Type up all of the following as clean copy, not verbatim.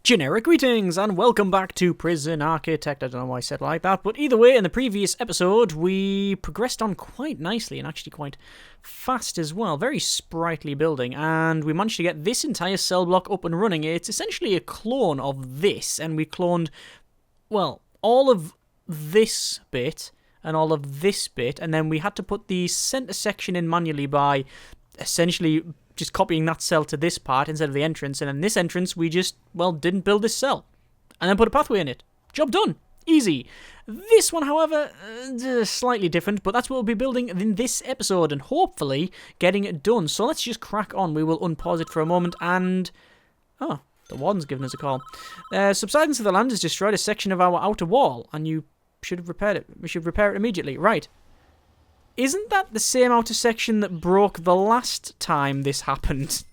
Generic greetings and welcome back to Prison Architect. I don't know why I said it like that, but either way, in the previous episode, we progressed on quite nicely and actually quite fast as well. Very sprightly building, and we managed to get this entire cell block up and running. It's essentially a clone of this, and we cloned, well, all of this bit and all of this bit, and then we had to put the center section in manually by essentially just copying that cell to this part instead of the entrance, and in this entrance we just, well, didn't build this cell and then put a pathway in it. Job done. Easy. This one, however, slightly different, but that's what we'll be building in this episode and hopefully getting it done. So let's just crack on. We will unpause it for a moment and... oh, the warden's given us a call. Subsidence of the land has destroyed a section of our outer wall, and you should have repaired it. We should repair it immediately. Right. Isn't that the same outer section that broke the last time this happened?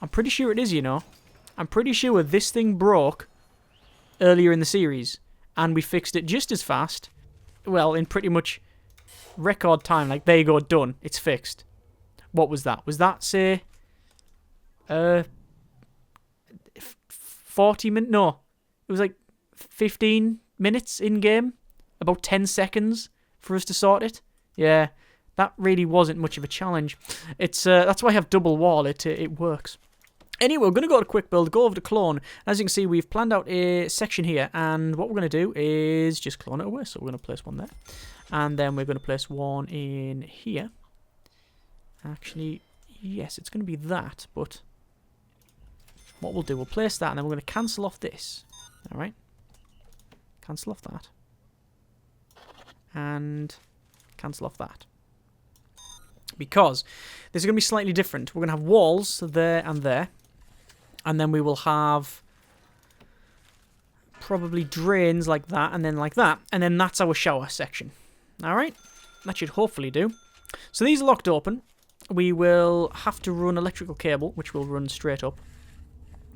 I'm pretty sure it is, you know. I'm pretty sure this thing broke earlier in the series, and we fixed it just as fast. Well, in pretty much record time. Like, there you go, done. It's fixed. What was that? Was that, say... 40 minutes? No. It was like 15 minutes in-game. About 10 seconds. For us to sort it. Yeah, that really wasn't much of a challenge. It's that's why I have double wall. It works. Anyway, we're going to go to quick build, go over to clone. As you can see, we've planned out a section here, and what we're going to do is just clone it away. So we're going to place one there, and then we're going to place one in here. Actually, yes, it's going to be that, but what we'll do, we'll place that, and then we're going to cancel off this. All right, cancel off that. And cancel off that. Because this is going to be slightly different. We're going to have walls there and there. And then we will have probably drains like that and then like that. And then that's our shower section. Alright? That should hopefully do. So these are locked open. We will have to run electrical cable, which will run straight up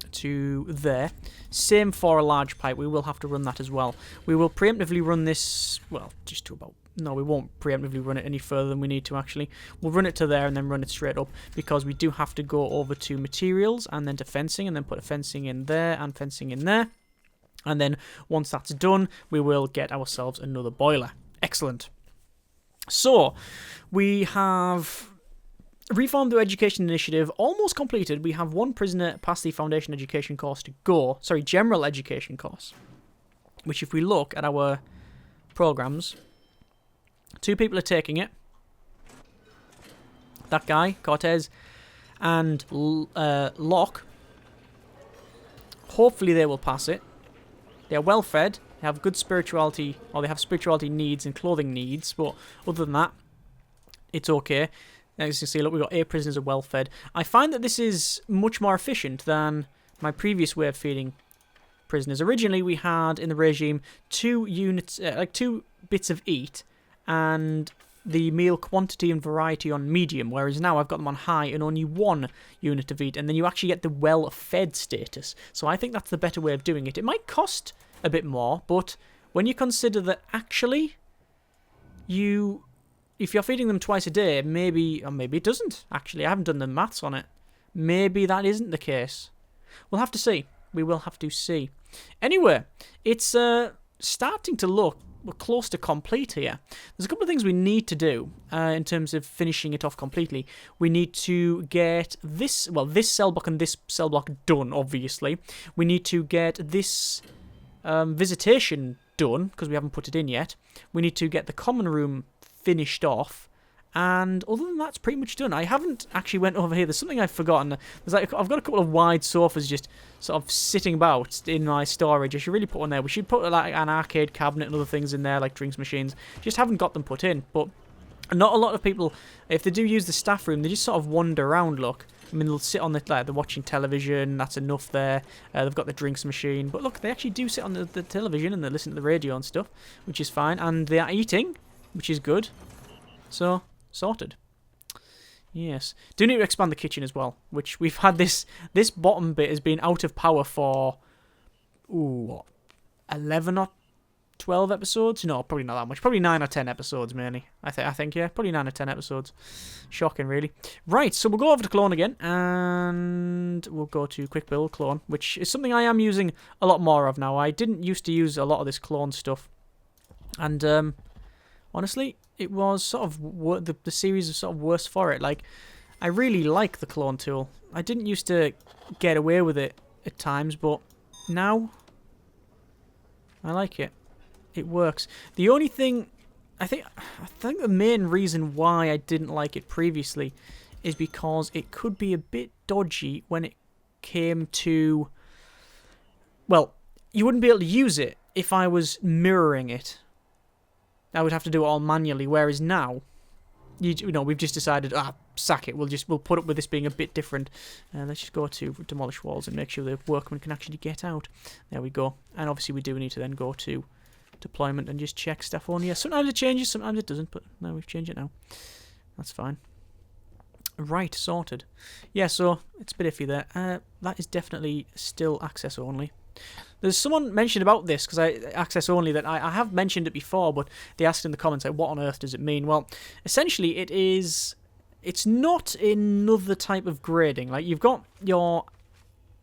to there. Same for a large pipe. We will have to run that as well. We will preemptively run this, well, just to about... no, we won't preemptively run it any further than we need to, actually. We'll run it to there and then run it straight up, because we do have to go over to materials and then to fencing, and then put a fencing in there and fencing in there. And then once that's done, we will get ourselves another boiler. Excellent. So, we have... Reform the Education Initiative, almost completed. We have one prisoner past the Foundation Education course to go. Sorry, General Education course. Which, if we look at our programs, 2 people are taking it. That guy, Cortez, and Locke. Hopefully they will pass it. They are well fed. They have good spirituality, or they have spirituality needs and clothing needs, but other than that, it's okay. As you can see, look, we've got 8 prisoners are well fed. I find that this is much more efficient than my previous way of feeding prisoners. Originally, we had in the regime 2 units, like 2 bits of eat, and the meal quantity and variety on medium, whereas now I've got them on high and only 1 unit of eat, and then you actually get the well-fed status. So I think that's the better way of doing it. It might cost a bit more, but when you consider that actually if you're feeding them twice a day, maybe, or maybe it doesn't, actually. I haven't done the maths on it. Maybe that isn't the case. We'll have to see. We will have to see. Anyway, it's starting to look close to complete here. There's a couple of things we need to do in terms of finishing it off completely. We need to get this, well, this cell block and this cell block done, obviously. We need to get this visitation done, because we haven't put it in yet. We need to get the common room finished off, and other than that, it's pretty much done. I haven't actually went over here. There's something I've forgotten. There's like, I've got a couple of wide sofas just sort of sitting about in my storage. I should really put one there. We should put like an arcade cabinet and other things in there, like drinks machines. Just haven't got them put in. But not a lot of people, if they do use the staff room, they just sort of wander around. Look, I mean, they'll sit on the, like, they're watching television. That's enough there. They've got the drinks machine. But look, they actually do sit on the television and they listen to the radio and stuff, which is fine. And they are eating, which is good. So, sorted. Yes. Do need to expand the kitchen as well, which we've had this bottom bit has been out of power for, ooh, what, 11 or 12 episodes? No, probably not that much. Probably 9 or 10 episodes, mainly. I think, yeah. Probably 9 or 10 episodes. Shocking, really. Right, so we'll go over to clone again, and we'll go to quick build clone, which is something I am using a lot more of now. I didn't used to use a lot of this clone stuff. And, honestly, it was sort of... The series was sort of worse for it. Like, I really like the clone tool. I didn't used to get away with it at times, but now I like it. It works. The only thing I think the main reason why I didn't like it previously is because it could be a bit dodgy when it came to, well, you wouldn't be able to use it if I was mirroring it. I would have to do it all manually, whereas now you know, we've just decided, sack it. We'll put up with this being a bit different. Let's just go to demolish walls and make sure the workmen can actually get out. There we go. And obviously we do need to then go to deployment and just check staff only. Yeah, sometimes it changes, sometimes it doesn't, but no, we've changed it now. That's fine. Right, sorted. Yeah, so it's a bit iffy there. That is definitely still access only. There's someone mentioned about this, because access only, that I have mentioned it before, but they asked in the comments, like, what on earth does it mean? Well, essentially it's not another type of grading. Like, you've got your,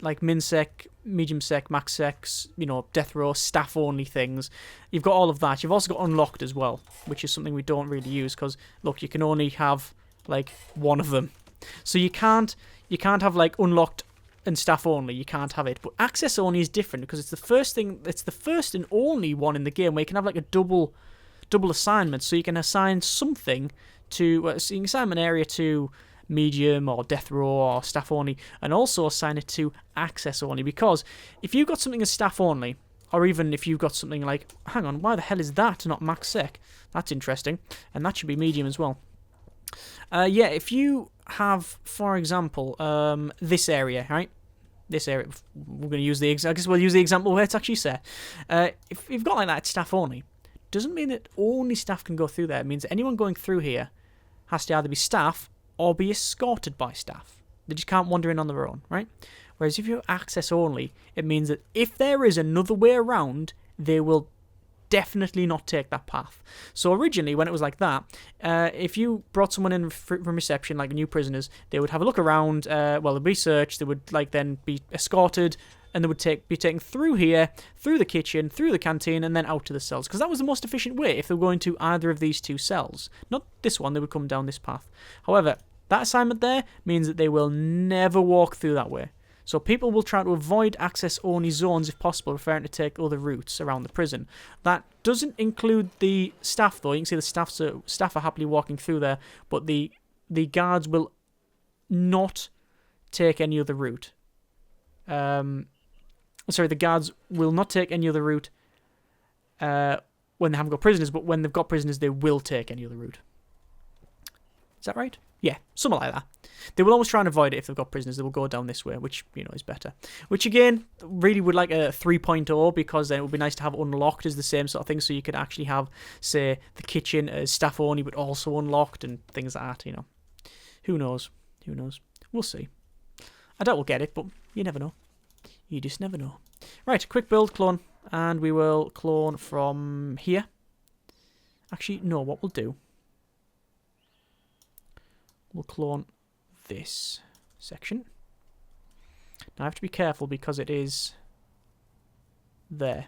like, min-sec, medium-sec, max-secs, you know, death row, staff-only things. You've got all of that. You've also got unlocked as well, which is something we don't really use, because, look, you can only have, like, one of them. So you can't have, like, unlocked and staff only. You can't have it. But access only is different, because it's the first and only one in the game where you can have, like, a double assignment. So you can assign something to, well, so you can assign an area to medium or death row or staff only, and also assign it to access only, because if you've got something as staff only, or even if you've got something like, hang on, why the hell is that not max sec? That's interesting, and that should be medium as well. Yeah, if you have, for example, this area, right? This area, we're going to use I guess we'll use the example where it's actually set. If you've got like that, it's staff only. Doesn't mean that only staff can go through there. It means that anyone going through here has to either be staff or be escorted by staff. They just can't wander in on their own, right? Whereas if you're access only, it means that if there is another way around, they will definitely not take that path. So originally, when it was like that, if you brought someone in from reception, like new prisoners, they would have a look around, well, they'd be searched, they would like then be escorted, and they would be taken through here, through the kitchen, through the canteen, and then out to the cells. Because that was the most efficient way if they were going to either of these two cells. Not this one, they would come down this path. However, that assignment there means that they will never walk through that way. So people will try to avoid access-only zones if possible, preferring to take other routes around the prison. That doesn't include the staff, though. You can see the staff are happily walking through there, but the guards will not take any other route. Sorry, the guards will not take any other route when they haven't got prisoners, but when they've got prisoners, they will take any other route. Is that right? Yeah, something like that. They will always try and avoid it if they've got prisoners. They will go down this way, which, you know, is better. Which, again, really would like a 3.0, because then it would be nice to have unlocked as the same sort of thing, so you could actually have, say, the kitchen as staff only, but also unlocked and things like that, you know. Who knows? Who knows? We'll see. I doubt we'll get it, but you never know. You just never know. Right, quick build, clone, and we will clone from here. Actually, no, what we'll do, we'll clone this section. Now I have to be careful because it is there.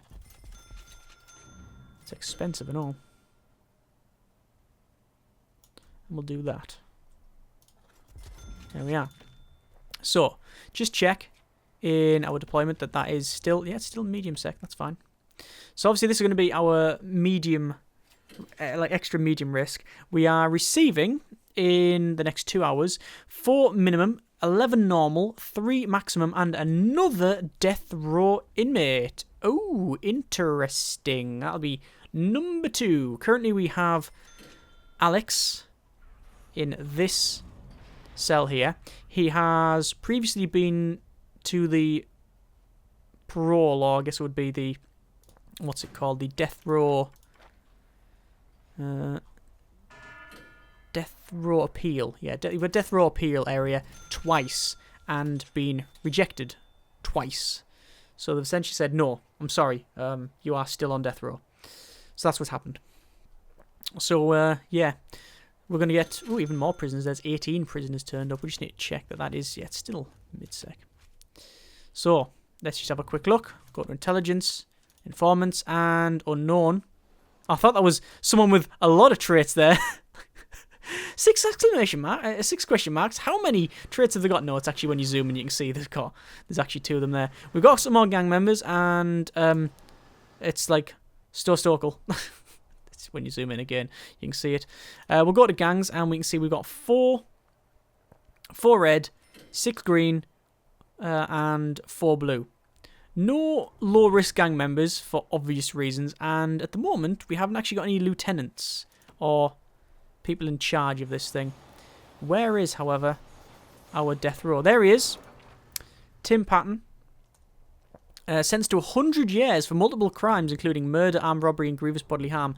It's expensive and all. And we'll do that. There we are. So, just check in our deployment that is still, yeah, it's still medium sec, that's fine. So obviously this is going to be our medium, like extra medium risk. We are receiving in the next 2 hours 4 minimum, 11 normal, 3 maximum, and another death row inmate. Oh, interesting. That'll be number 2. Currently we have Alex in this cell here. He has previously been to the parole, or I guess it would be the, what's it called, the death row appeal. Yeah, death row appeal area twice and been rejected twice. So they've essentially said, no, I'm sorry, you are still on death row. So that's what's happened. So, yeah. We're going to get even more prisoners. There's 18 prisoners turned up. We just need to check that is, yeah, it's still mid-sec. So, let's just have a quick look. Go to intelligence, informants, and unknown. I thought that was someone with a lot of traits there. 6 question marks. How many traits have they got? No, it's actually when you zoom in, you can see there's actually 2 of them there. We've got some more gang members, and it's like Stokel. When you zoom in again, you can see it. We'll go to gangs, and we can see we've got 4 red, 6 green, and 4 blue. No low-risk gang members for obvious reasons, and at the moment, we haven't actually got any lieutenants or people in charge of this thing. Where is, however, our death row? There he is. Tim Patton. Sentenced to 100 years for multiple crimes, including murder, armed robbery, and grievous bodily harm.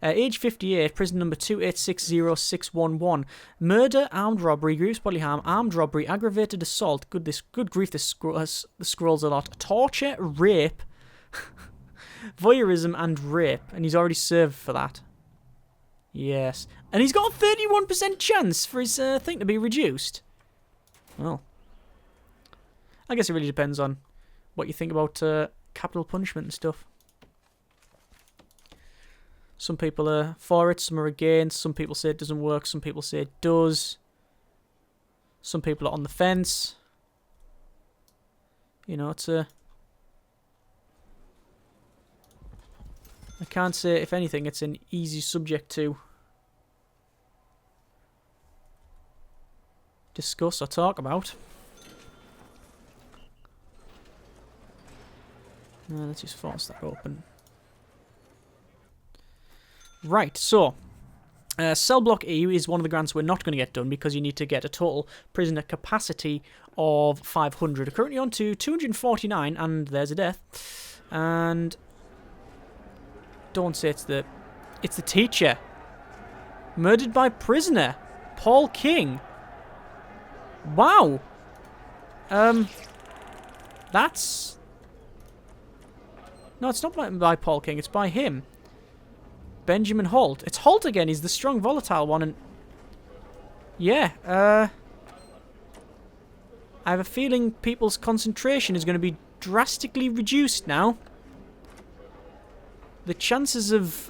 Age 58, prison number 2860611. Murder, armed robbery, grievous bodily harm, armed robbery, aggravated assault. Good grief, this scrolls a lot. Torture, rape, voyeurism, and rape. And he's already served for that. Yes. And he's got a 31% chance for his thing to be reduced. Well, I guess it really depends on what you think about capital punishment and stuff. Some people are for it, some are against. Some people say it doesn't work, some people say it does. Some people are on the fence. You know, it's a... I can't say, if anything, it's an easy subject to discuss or talk about. Let's just force that open. Right, so cell block E is one of the grants we're not going to get done because you need to get a total prisoner capacity of 500. We're currently on to 249, and there's a death. And don't say it's the teacher. Murdered by prisoner Paul King. Wow. That's... No, it's not by Paul King, it's by him. Benjamin Holt. It's Holt again, he's the strong volatile one, and... Yeah, I have a feeling people's concentration is going to be drastically reduced now. The chances of...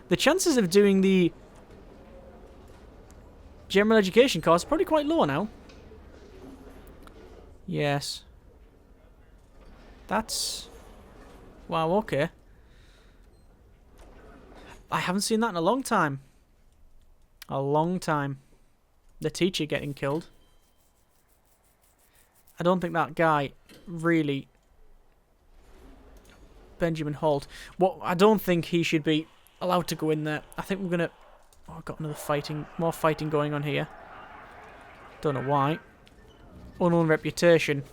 the chances of doing the general education course are probably quite low now. Yes. That's... Wow, okay. I haven't seen that in a long time. A long time. The teacher getting killed. I don't think that guy really... Benjamin Holt. Well, I don't think he should be allowed to go in there. I think we're gonna... Oh, I've got more fighting going on here. Don't know why. Unknown reputation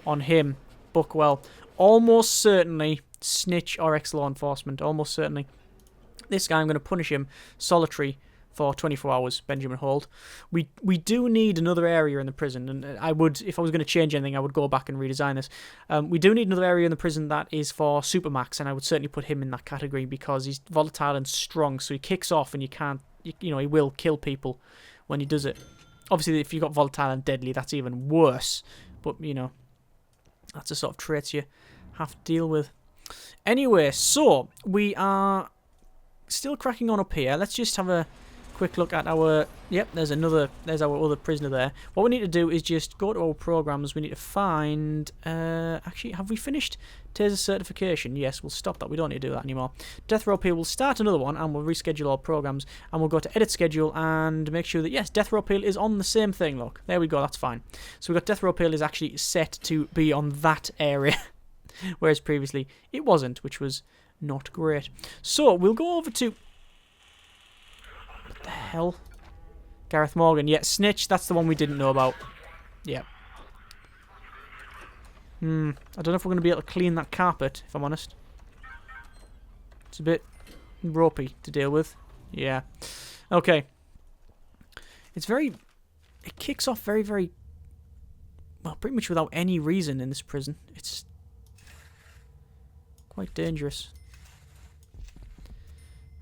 on him. Buckwell. Almost certainly snitch or ex-law enforcement. Almost certainly. This guy, I'm going to punish him solitary for 24 hours, Benjamin Holt. We do need another area in the prison, and I would, if I was going to change anything, I would go back and redesign this. We do need another area in the prison that is for Supermax, and I would certainly put him in that category because he's volatile and strong, so he kicks off and you can't, you know, he will kill people when he does it. Obviously, if you've got volatile and deadly, that's even worse, but, you know, that's the sort of traits you have to deal with. Anyway, so we are still cracking on up here. Let's just have a quick look at our... Yep, there's our other prisoner there. What we need to do is just go to our programs. We need to find... actually, have we finished Taser certification? Yes, we'll stop that. We don't need to do that anymore. Death Row Appeal, we'll start another one, and we'll reschedule our programs, and we'll go to Edit Schedule and make sure that, yes, Death Row Appeal is on the same thing, look. There we go, that's fine. So we've got Death Row Appeal is actually set to be on that area, whereas previously it wasn't, which was not great. So, we'll go over to... What the hell? Gareth Morgan. Yeah, Snitch, that's the one we didn't know about. Yeah. I don't know if we're going to be able to clean that carpet, if I'm honest. It's a bit ropey to deal with. Yeah. Okay. It's very... It kicks off very, very... Well, pretty much without any reason in this prison. It's quite dangerous.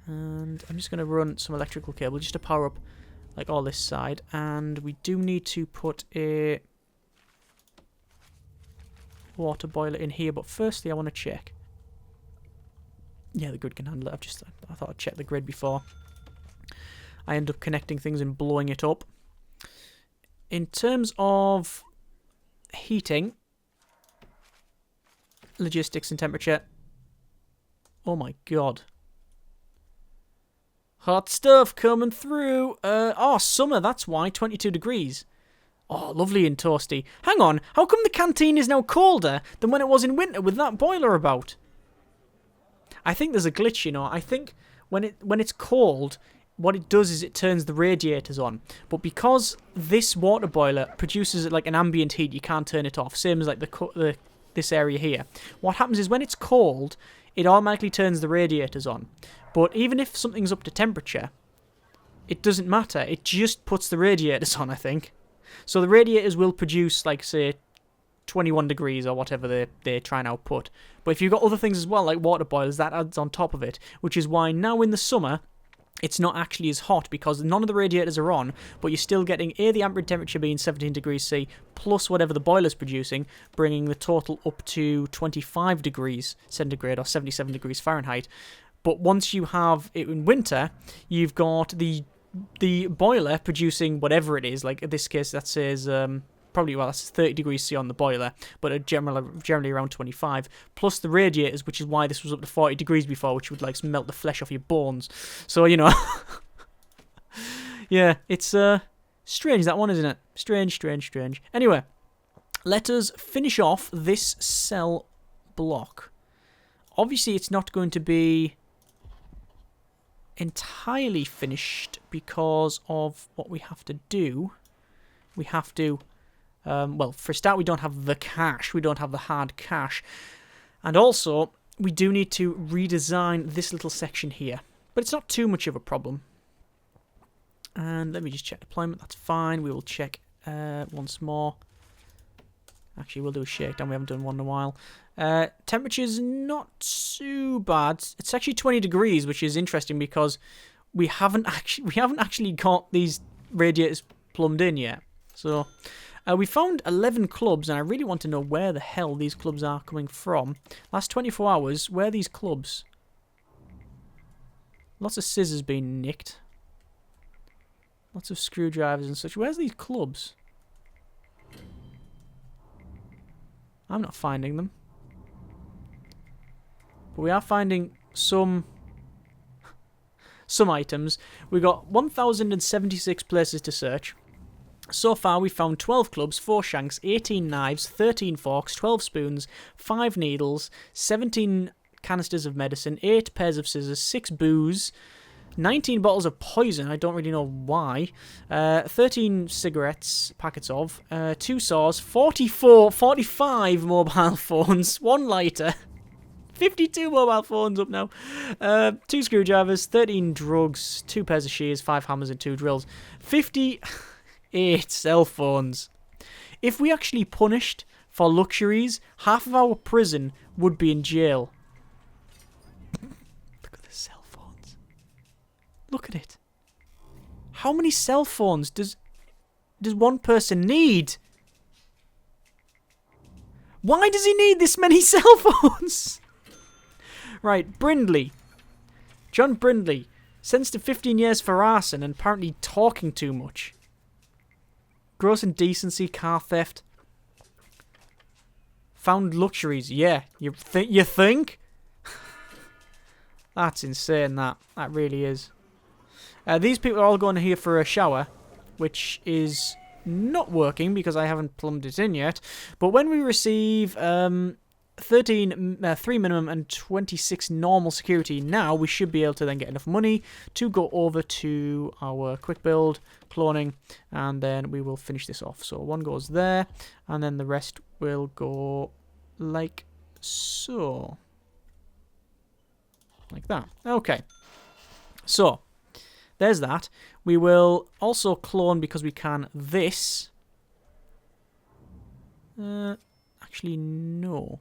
And I'm just going to run some electrical cable just to power up like all this side. And we do need to put a water boiler in here. But firstly, I want to check. Yeah, the grid can handle it. I thought I'd check the grid before I end up connecting things and blowing it up. In terms of heating, logistics and temperature. Oh my god. Hot stuff coming through. Oh, summer, that's why. 22 degrees. Oh, lovely and toasty. Hang on, how come the canteen is now colder than when it was in winter with that boiler about? I think there's a glitch, you know. I think when it's cold, what it does is it turns the radiators on. But because this water boiler produces like an ambient heat, you can't turn it off. Same as like this area here. What happens is when it's cold, it automatically turns the radiators on. But even if something's up to temperature, it doesn't matter. It just puts the radiators on, I think. So the radiators will produce, like, say, 21 degrees or whatever they try and output. But if you've got other things as well, like water boilers, that adds on top of it. Which is why now in the summer, it's not actually as hot because none of the radiators are on, but you're still getting, the ambient temperature being 17 degrees C, plus whatever the boiler's producing, bringing the total up to 25 degrees centigrade or 77 degrees Fahrenheit. But once you have it in winter, you've got the boiler producing whatever it is. Like in this case, that says probably, well, that's 30 degrees C on the boiler, but generally around 25. Plus the radiators, which is why this was up to 40 degrees before, which would like melt the flesh off your bones. So, you know, yeah, it's strange, that one, isn't it? Strange, strange, strange. Anyway, let us finish off this cell block. Obviously, it's not going to be entirely finished because of what we have to do. We have to, well, for a start, we don't have the cash. We don't have the hard cash. And also, we do need to redesign this little section here. But it's not too much of a problem. And let me just check deployment. That's fine. We will check once more. Actually, we'll do a shakedown. We haven't done one in a while. Temperature's not too bad. It's actually 20 degrees, which is interesting because we haven't actually got these radiators plumbed in yet. So we found 11 clubs, and I really want to know where the hell these clubs are coming from. Last 24 hours, where are these clubs? Lots of scissors being nicked. Lots of screwdrivers and such. Where's these clubs? I'm not finding them. But we are finding some items. We got 1,076 places to search. So far, we found 12 clubs, 4 shanks, 18 knives, 13 forks, 12 spoons, 5 needles, 17 canisters of medicine, 8 pairs of scissors, 6 booze, 19 bottles of poison, I don't really know why, 13 cigarettes, packets of, 2 saws, 45 mobile phones, 1 lighter, 52 mobile phones up now, 2 screwdrivers, 13 drugs, 2 pairs of shears, 5 hammers and 2 drills, 58 cell phones. If we actually punished for luxuries, half of our prison would be in jail. Look at the cell phones. Look at it. How many cell phones does one person need? Why does he need this many cell phones? Right, Brindley. John Brindley. Sentenced to 15 years for arson and apparently talking too much. Gross indecency, car theft. Found luxuries. Yeah, you think? That's insane, that. That really is. These people are all going here for a shower, which is not working because I haven't plumbed it in yet. But when we receive 3 minimum and 26 normal security now, we should be able to then get enough money to go over to our quick build, cloning, and then we will finish this off. So 1 goes there, and then the rest will go like so. Like that. Okay. So, there's that. We will also clone, because we can, this. Actually, no.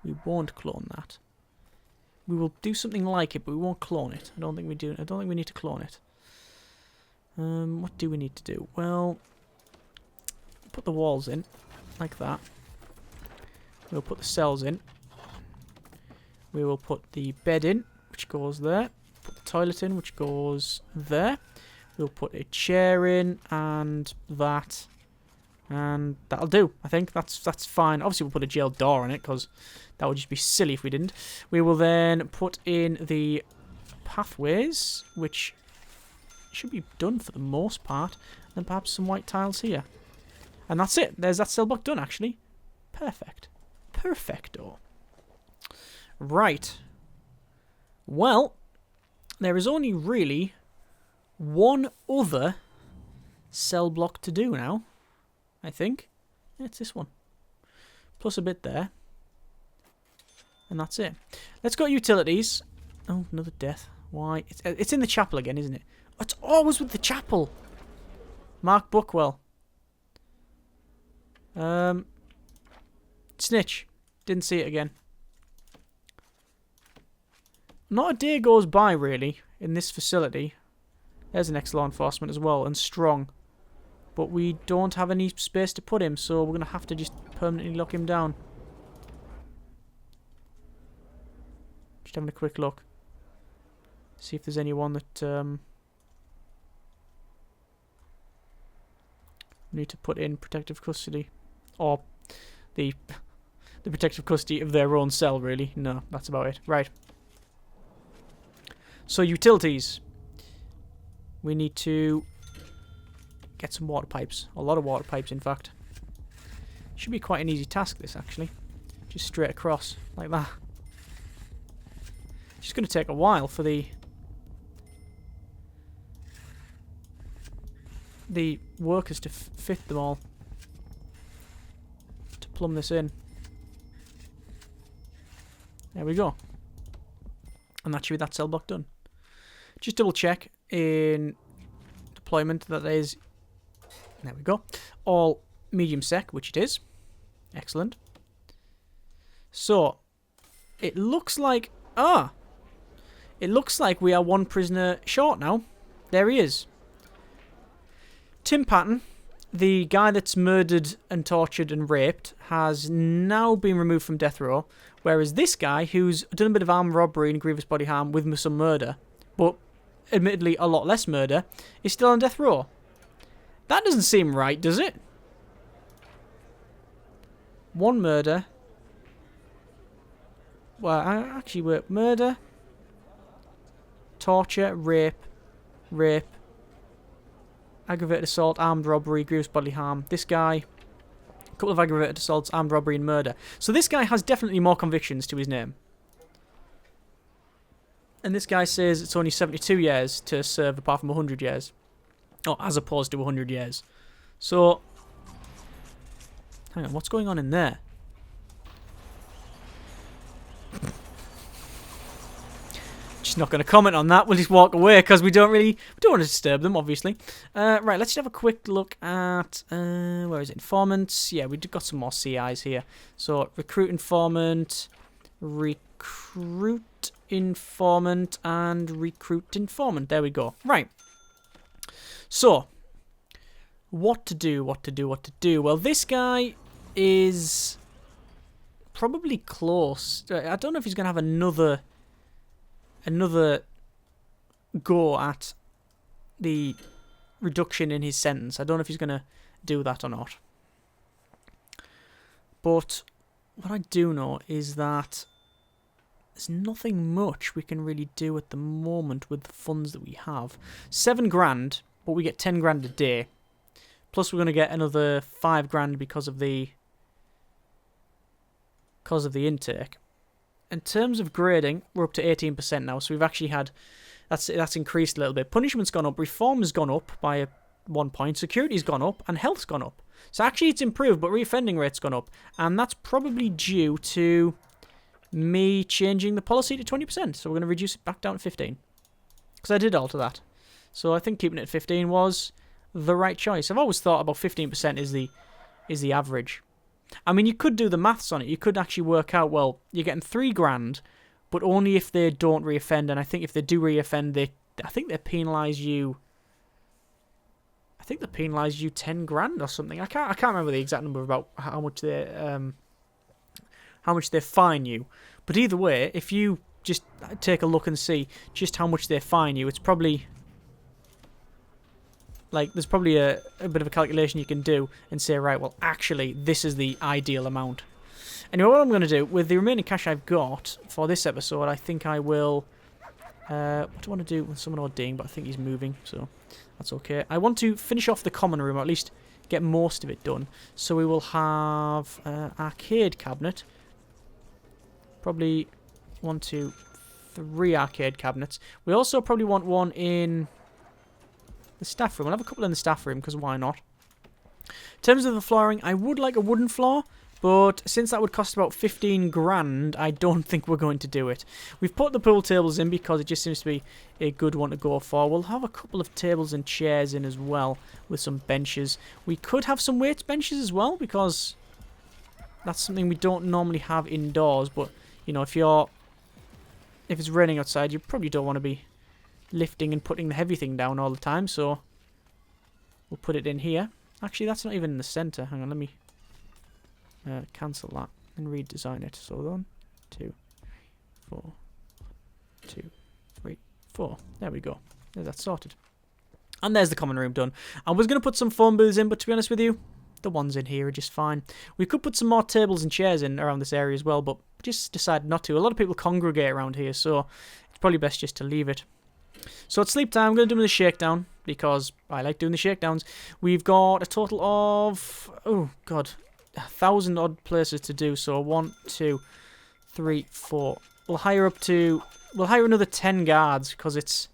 We won't clone that. We will do something like it, but we won't clone it. I don't think we do. I don't think we need to clone it. What do we need to do? Well, put the walls in, like that. We'll put the cells in. We will put the bed in, which goes there. Put the toilet in, which goes there. We'll put a chair in, and that. And that'll do, I think. That's fine. Obviously, we'll put a jail door on it, because that would just be silly if we didn't. We will then put in the pathways, which should be done for the most part. And then perhaps some white tiles here. And that's it. There's that cell block done, actually. Perfect. Perfecto. Right. Well, there is only really one other cell block to do now. I think. Yeah, it's this one. Plus a bit there. And that's it. Let's go to utilities. Oh, another death. Why? It's in the chapel again, isn't it? It's always with the chapel. Mark Buckwell. Snitch. Didn't see it again. Not a day goes by, really, in this facility. There's an ex-law enforcement as well, and strong. But we don't have any space to put him, so we're going to have to just permanently lock him down. Just having a quick look. See if there's anyone that need to put in protective custody. Or the protective custody of their own cell, really. No, that's about it. Right. So, utilities. We need to get some water pipes. A lot of water pipes, in fact. Should be quite an easy task, this, actually. Just straight across, like that. It's just going to take a while for the workers to fit them all. To plumb this in. There we go. And that should be that cell block done. Just double check in deployment that is... There we go. All medium sec, which it is. Excellent. So, it looks like... It looks like we are one prisoner short now. There he is. Tim Patton, the guy that's murdered and tortured and raped, has now been removed from death row. Whereas this guy, who's done a bit of armed robbery and grievous bodily harm with some murder, but admittedly a lot less murder, is still on death row. That doesn't seem right, does it? One murder. Well, actually, we're murder, torture, rape, aggravated assault, armed robbery, grievous bodily harm. This guy, a couple of aggravated assaults, armed robbery, and murder. So this guy has definitely more convictions to his name. And this guy says it's only 72 years to serve apart from 100 years. Oh, as opposed to 100 years. So, hang on, what's going on in there? Just not going to comment on that. We'll just walk away because we don't want to disturb them, obviously. Right, let's just have a quick look at where is it? Informants. Yeah, we've got some more CIs here. So recruit informant, recruit informant, and recruit informant. There we go. Right. So, what to do? Well, this guy is probably close. I don't know if he's going to have another go at the reduction in his sentence. I don't know if he's going to do that or not. But what I do know is that there's nothing much we can really do at the moment with the funds that we have. 7 grand, but we get 10 grand a day. Plus we're going to get another 5 grand because of the intake. In terms of grading, we're up to 18% now, so we've actually had... That's increased a little bit. Punishment's gone up, reform's gone up by 1 point, security's gone up, and health's gone up. So actually it's improved, but reoffending rate's gone up. And that's probably due to me changing the policy to 20%. So we're going to reduce it back down to 15. Because I did alter that. So I think keeping it at 15 was the right choice. I've always thought about 15% is the average. I mean, you could do the maths on it. You could actually work out, well, you're getting 3 grand, but only if they don't reoffend. And I think if they do reoffend, I think they penalise you. I think they penalise you 10 grand or something. I can't remember the exact number about how much they fine you. But either way, if you just take a look and see just how much they fine you, it's probably like there's probably a bit of a calculation you can do and say, right, well, actually, this is the ideal amount. Anyway, what I'm going to do with the remaining cash I've got for this episode, I think I will. What do I want to do with someone ODing? But I think he's moving, so that's okay. I want to finish off the common room, or at least get most of it done. So we will have arcade cabinet. Probably 1, 2, 3 arcade cabinets. We also probably want one in the staff room. We'll have a couple in the staff room, because why not? In terms of the flooring, I would like a wooden floor, but since that would cost about 15 grand, I don't think we're going to do it. We've put the pool tables in because it just seems to be a good one to go for. We'll have a couple of tables and chairs in as well, with some benches. We could have some weights benches as well, because that's something we don't normally have indoors, but you know, if it's raining outside, you probably don't want to be lifting and putting the heavy thing down all the time, so we'll put it in here. Actually, that's not even in the center. Hang on, let me cancel that and redesign it. So 1, 2, 4, 2, 3, 4. There we go. There, that's sorted. And there's the common room done. I was going to put some phone booths in, but to be honest with you, the ones in here are just fine. We could put some more tables and chairs in around this area as well, but just decided not to. A lot of people congregate around here, so it's probably best just to leave it. So it's sleep time. I'm going to do the shakedown because I like doing the shakedowns. We've got a total of, oh god, 1,000 odd places to do. So 1, 2, 3, 4. We'll hire another 10 guards because it's,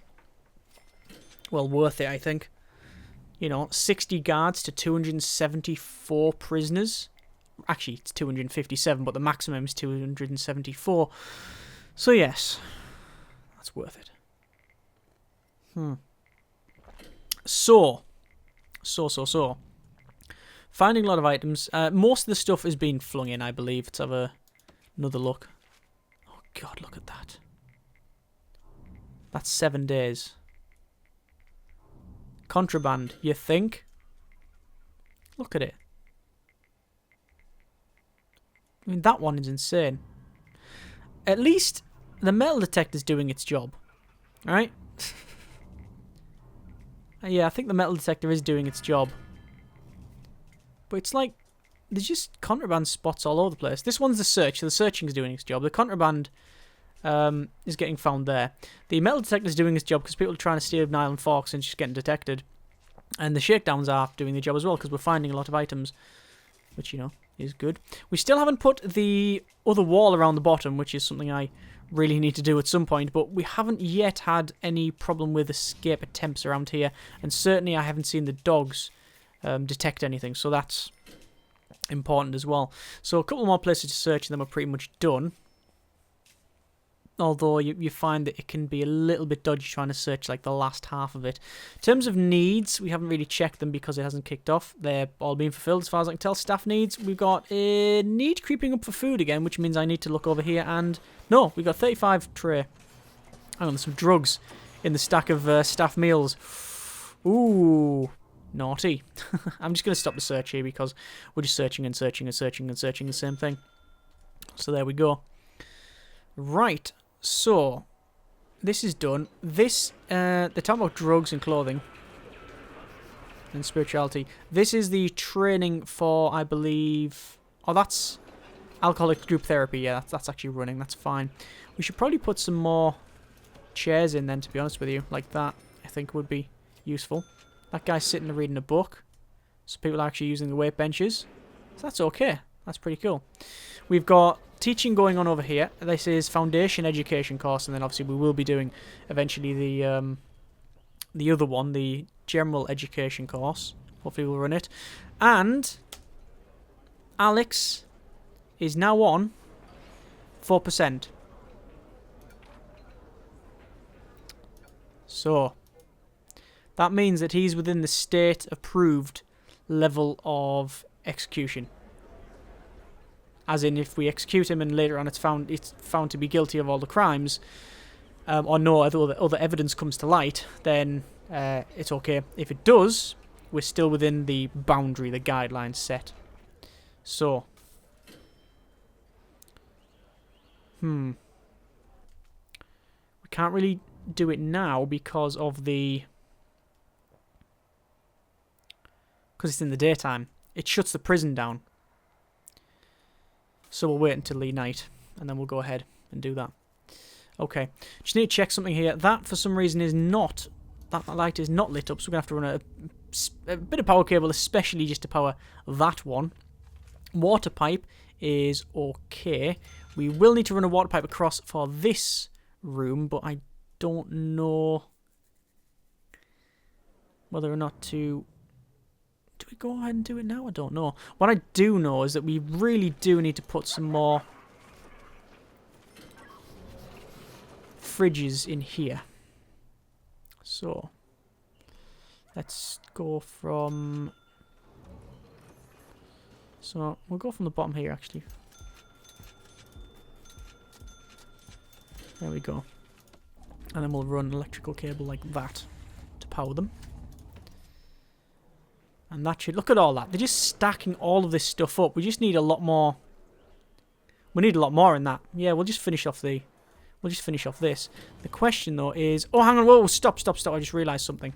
well, worth it, I think. You know, 60 guards to 274 prisoners. Actually, it's 257, but the maximum is 274. So yes, that's worth it. So. Finding a lot of items. Most of the stuff is being flung in, I believe. Let's have another look. Oh god, look at that. That's 7 days. Contraband, you think? Look at it. I mean, that one is insane. At least the metal detector's doing its job. Alright? Yeah, I think the metal detector is doing its job. But it's like, there's just contraband spots all over the place. This one's the search, so the searching is doing its job. The contraband is getting found there. The metal detector is doing its job because people are trying to steal Nile and forks and just getting detected. And the shakedowns are doing the job as well because we're finding a lot of items, which, you know, is good. We still haven't put the other wall around the bottom, which is something I really need to do at some point, but we haven't yet had any problem with escape attempts around here, and certainly I haven't seen the dogs detect anything, so that's important as well. So a couple more places to search and then we're pretty much done. Although you find that it can be a little bit dodgy trying to search like the last half of it. In terms of needs, we haven't really checked them because it hasn't kicked off. They're all being fulfilled as far as I can tell. Staff needs, we've got a need creeping up for food again, which means I need to look over here and... No, we've got 35 tray. Hang on, there's some drugs in the stack of staff meals. Ooh, naughty. I'm just going to stop the search here because we're just searching and searching and searching and searching the same thing. So there we go. Right. So, this is done. This, they're talking about drugs and clothing. And spirituality. This is the training for, I believe... Oh, that's alcoholic group therapy. Yeah, that's actually running. That's fine. We should probably put some more chairs in then, to be honest with you. Like that, I think would be useful. That guy's sitting and reading a book. So people are actually using the weight benches. So that's okay. That's pretty cool. We've got... teaching going on over here. This is foundation education course, and then obviously we will be doing eventually the other one, the general education course. Hopefully we'll run it. And Alex is now on 4%. So that means that he's within the state approved level of execution. as in if we execute him and later on it's found to be guilty of all the crimes, or no other evidence comes to light, then it's okay. If it does, we're still within the boundary, the guidelines set. So, we can't really do it now because it's in the daytime. It shuts the prison down. So we'll wait until the night, and then we'll go ahead and do that. Okay, just need to check something here. That, for some reason, is not... That light is not lit up, so we're going to have to run a bit of power cable, especially just to power that one. Water pipe is okay. We will need to run a water pipe across for this room, but I don't know whether or not to... Do we go ahead and do it now? I don't know. What I do know is that we really do need to put some more fridges in here. So, let's go from... So, we'll go from the bottom here, actually. There we go. And then we'll run an electrical cable like that to power them. And that should... Look at all that. They're just stacking all of this stuff up. We just need a lot more... We need a lot more in that. Yeah, we'll just finish off the... We'll just finish off this. The question, though, is... Oh, hang on. Whoa, stop. I just realised something.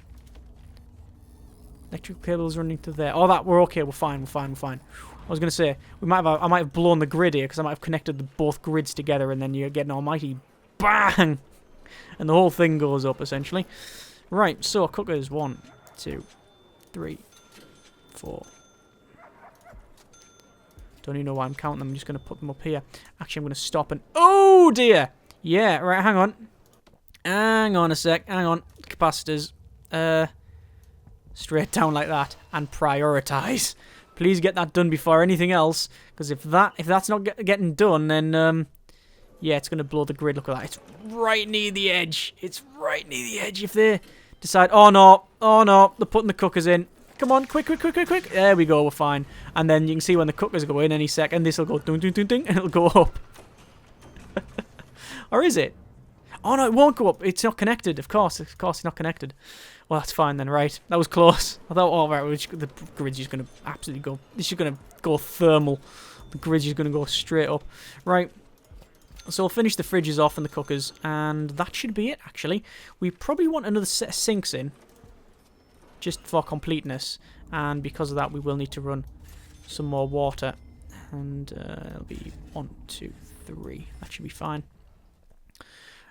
Electrical cables running to there. Oh, that... We're okay. We're fine. I was going to say, I might have blown the grid here because I might have connected both grids together and then you get an almighty bang! And the whole thing goes up, essentially. Right, so cookers. 1, 2, 3, 4. Don't even know why I'm counting them. I'm just going to put them up here. Actually, I'm going to stop and... Oh, dear! Yeah, right, hang on. Hang on a sec. Hang on. Capacitors. Straight down like that. And prioritise. Please get that done before anything else. Because if that's not getting done, then... yeah, it's going to blow the grid. Look at that. It's right near the edge. If they decide... Oh, no. They're putting the cookers in. Come on, quick. There we go, we're fine. And then you can see when the cookers go in any second, this will go ding, ding, ding, ding, and it'll go up. Or is it? Oh, no, it won't go up. It's not connected, of course. It's not connected. Well, that's fine then, right. That was close. I thought, oh, right, the grid's just going to absolutely go... This is going to go thermal. The grid's just going to go straight up. Right. So we'll finish the fridges off and the cookers, and that should be it, actually. We probably want another set of sinks in, just for completeness, and because of that we will need to run some more water, and it'll be 1, 2, 3. That should be fine.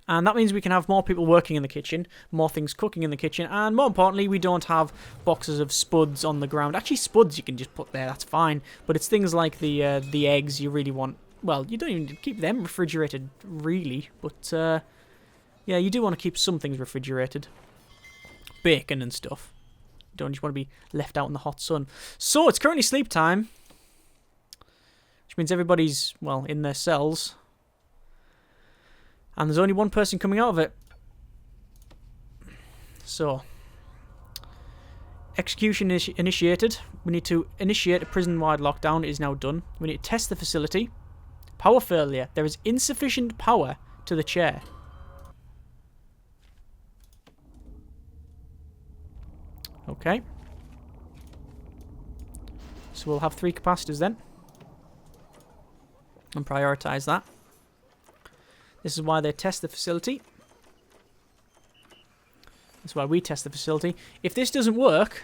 And that means we can have more people working in the kitchen, more things cooking in the kitchen, and more importantly, we don't have boxes of spuds on the ground. Actually, spuds you can just put there, that's fine, but it's things like the eggs you really want. Well, you don't even keep them refrigerated, really, but yeah, you do want to keep some things refrigerated. Bacon and stuff. You don't just want to be left out in the hot sun. So, it's currently sleep time, which means everybody's, well, in their cells. And there's only one person coming out of it. So, execution is initiated. We need to initiate a prison-wide lockdown. It is now done. We need to test the facility. Power failure. There is insufficient power to the chair. Okay. So we'll have 3 capacitors then. And prioritise that. This is why they test the facility. That's why we test the facility. If this doesn't work,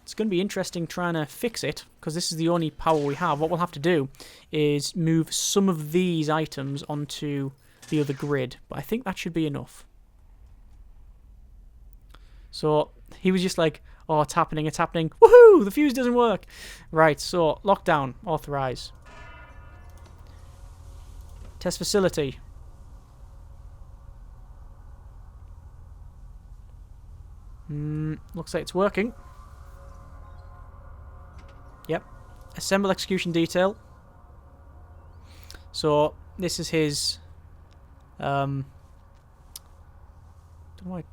it's going to be interesting trying to fix it, because this is the only power we have. What we'll have to do is move some of these items onto the other grid, but I think that should be enough. So he was just like, oh, it's happening. Woohoo! The fuse doesn't work. Right, so lockdown, authorize. Test facility. Looks like it's working. Yep. Assemble execution detail. So this is his don't know why it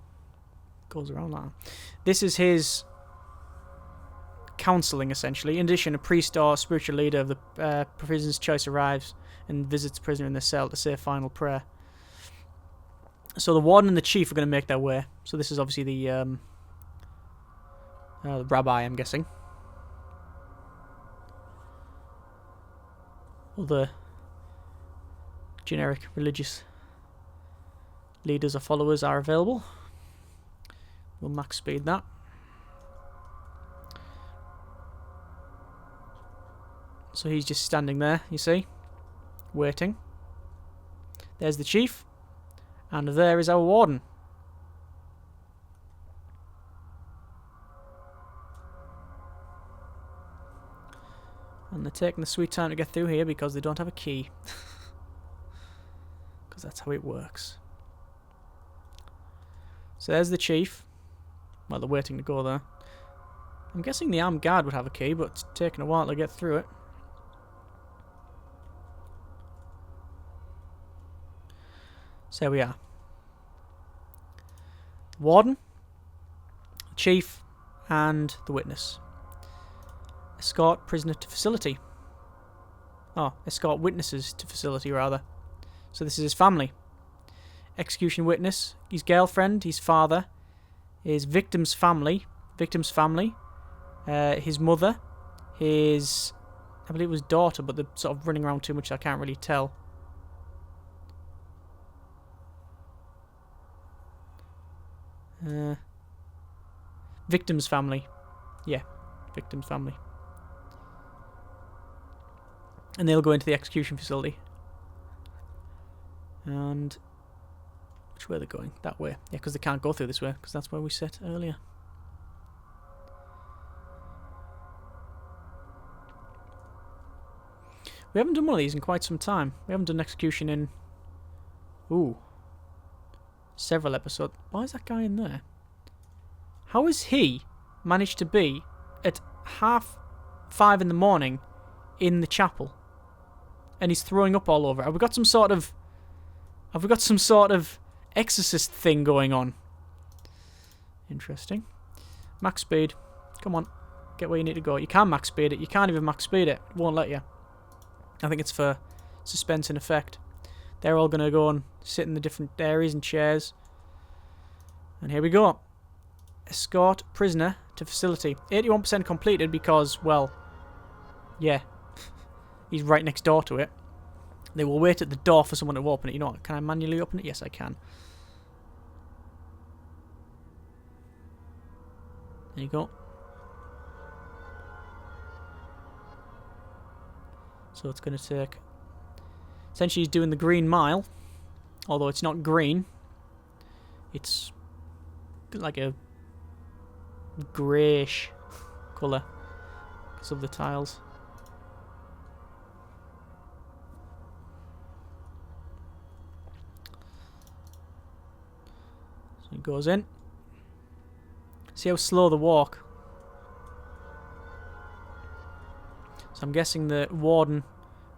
goes around like that. This is his counselling, essentially. In addition, a priest or spiritual leader of the prisoner's choice arrives and visits the prisoner in their cell to say a final prayer. So the warden and the chief are going to make their way. So this is obviously the rabbi, I'm guessing. All the generic religious leaders or followers are available. We'll max speed that. So he's just standing there, you see, waiting. There's the chief, and there is our warden. And they're taking the sweet time to get through here because they don't have a key. Because that's how it works. So there's the chief. Well, they're waiting to go there. I'm guessing the armed guard would have a key, but it's taking a while to get through it. So there we are. The warden, the chief, and the witness. Escort prisoner to facility. Oh, escort witnesses to facility, rather. So this is his family. Execution witness, his girlfriend, his father, his victim's family, his mother, his, I believe it was daughter, but they're sort of running around too much, I can't really tell. Victim's family. Yeah, victim's family. And they'll go into the execution facility. And which way are they going? That way. Yeah, because they can't go through this way, because that's where we sat earlier. We haven't done one of these in quite some time. We haven't done execution in... Ooh. Several episodes. Why is that guy in there? How has he managed to be at 5:30 in the morning in the chapel? And he's throwing up all over. Have we got some sort of exorcist thing going on? Interesting. Max speed. Come on. Get where you need to go. You can max speed it. You can't even max speed it. It won't let you. I think it's for suspense and effect. They're all going to go and sit in the different areas and chairs. And here we go. Escort prisoner to facility. 81% completed because, well, yeah. He's right next door to it. They will wait at the door for someone to open it. You know what? Can I manually open it? Yes, I can. There you go. So it's going to take... Essentially, he's doing the green mile. Although it's not green. It's like a greyish colour because of the tiles. So he goes in. See how slow they walk. So I'm guessing the warden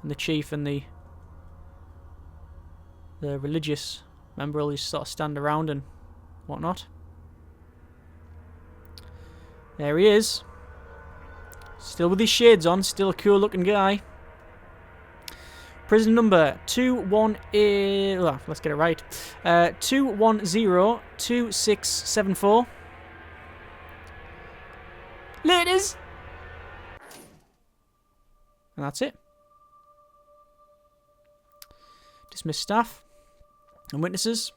and the chief and the religious member will just sort of stand around and whatnot. There he is. Still with his shades on. Still a cool looking guy. Prison number 210... let's get it right. 2102674. Ladies! And that's it. Dismiss staff and witnesses.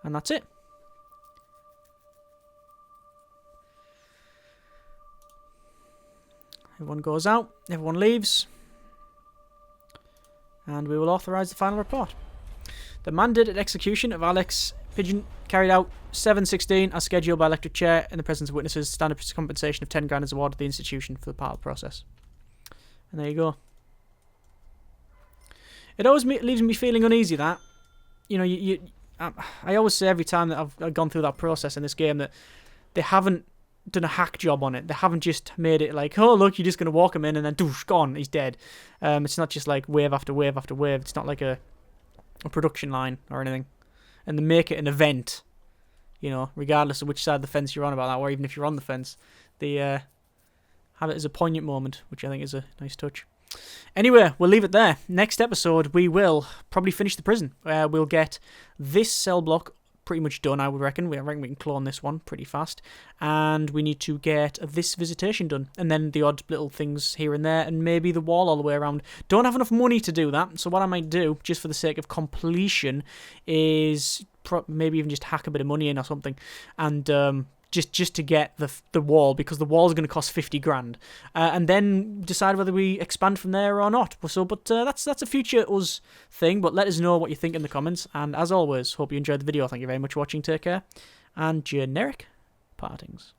And that's it. Everyone goes out, everyone leaves, and we will authorise the final report. The mandated execution of Alex Pigeon carried out 7/16 as scheduled by electric chair in the presence of witnesses. Standard compensation of 10 grand is awarded to the institution for the part of the process. And there you go. It always leaves me feeling uneasy that, you know, I always say every time that I've gone through that process in this game that they haven't done a hack job on it. They haven't just made it like, oh look, you're just going to walk him in and then doosh, gone, he's dead. It's not just like wave after wave after wave. It's not like a production line or anything. And they make it an event. you know, regardless of which side of the fence you're on about that, or even if you're on the fence, they have it as a poignant moment, which I think is a nice touch. Anyway, we'll leave it there. Next episode, we will probably finish the prison. We'll get this cell block pretty much done, I would reckon. I reckon we can clone this one pretty fast. And we need to get this visitation done. And then the odd little things here and there, and maybe the wall all the way around. Don't have enough money to do that, so what I might do, just for the sake of completion, is maybe even just hack a bit of money in or something. And just to get the wall, because the wall is going to cost 50 grand, and then decide whether we expand from there or not. So, but that's a future us thing. But let us know what you think in the comments. And as always, hope you enjoyed the video. Thank you very much for watching. Take care, and generic partings.